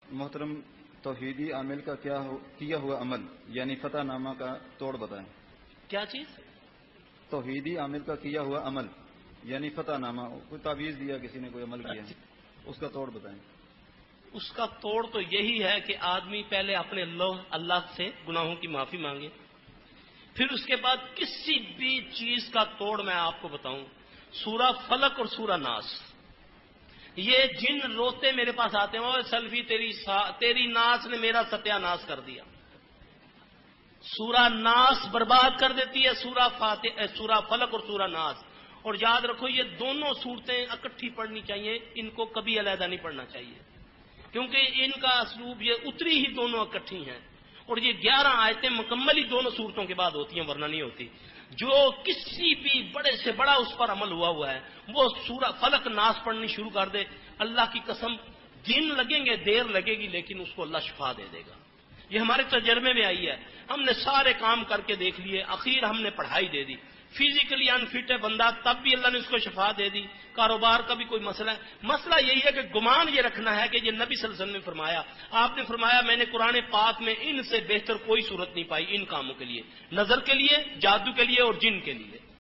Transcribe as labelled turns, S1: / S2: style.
S1: محترم توحیدی عامل کا کیا ہوا عمل یعنی فتح نامہ کا توڑ بتائیں۔
S2: کیا چیز؟
S1: توحیدی عامل کا کیا ہوا عمل یعنی فتح نامہ، کوئی تعویذ دیا کسی نے، کوئی عمل کیا، اس کا توڑ بتائیں۔
S2: اس کا توڑ تو یہی ہے کہ آدمی پہلے اپنے اللہ سے گناہوں کی معافی مانگے، پھر اس کے بعد کسی بھی چیز کا توڑ میں آپ کو بتاؤں، سورہ فلق اور سورہ ناس، یہ جن روتے میرے پاس آتے ہیں، اور سلفی تیری ناس نے میرا ستیہ ناس کر دیا، سورہ ناس برباد کر دیتی ہے، سورہ فلق اور سورہ ناس۔ اور یاد رکھو یہ دونوں صورتیں اکٹھی پڑھنی چاہیے، ان کو کبھی علیحدہ نہیں پڑھنا چاہیے، کیونکہ ان کا اسلوب یہ اتری ہی دونوں اکٹھی ہیں، اور یہ 11 آیتیں مکمل ہی دونوں صورتوں کے بعد ہوتی ہیں، ورنہ نہیں ہوتی۔ جو کسی بھی بڑے سے بڑا اس پر عمل ہوا ہے وہ سورہ فلق ناس پڑھنی شروع کر دے، اللہ کی قسم دن لگیں گے، دیر لگے گی، لیکن اس کو اللہ شفا دے دے گا۔ یہ ہمارے تجربے میں آئی ہے، ہم نے سارے کام کر کے دیکھ لیے، اخیر ہم نے پڑھائی دے دی، فزیکلی انفٹ ہے بندہ تب بھی اللہ نے اس کو شفا دے دی، کاروبار کا بھی کوئی مسئلہ ہے۔ مسئلہ یہی ہے کہ گمان یہ رکھنا ہے کہ یہ نبی صلی اللہ علیہ وسلم نے فرمایا، آپ نے فرمایا میں نے قرآن پاک میں ان سے بہتر کوئی صورت نہیں پائی ان کاموں کے لیے، نظر کے لیے، جادو کے لیے اور جن کے لیے۔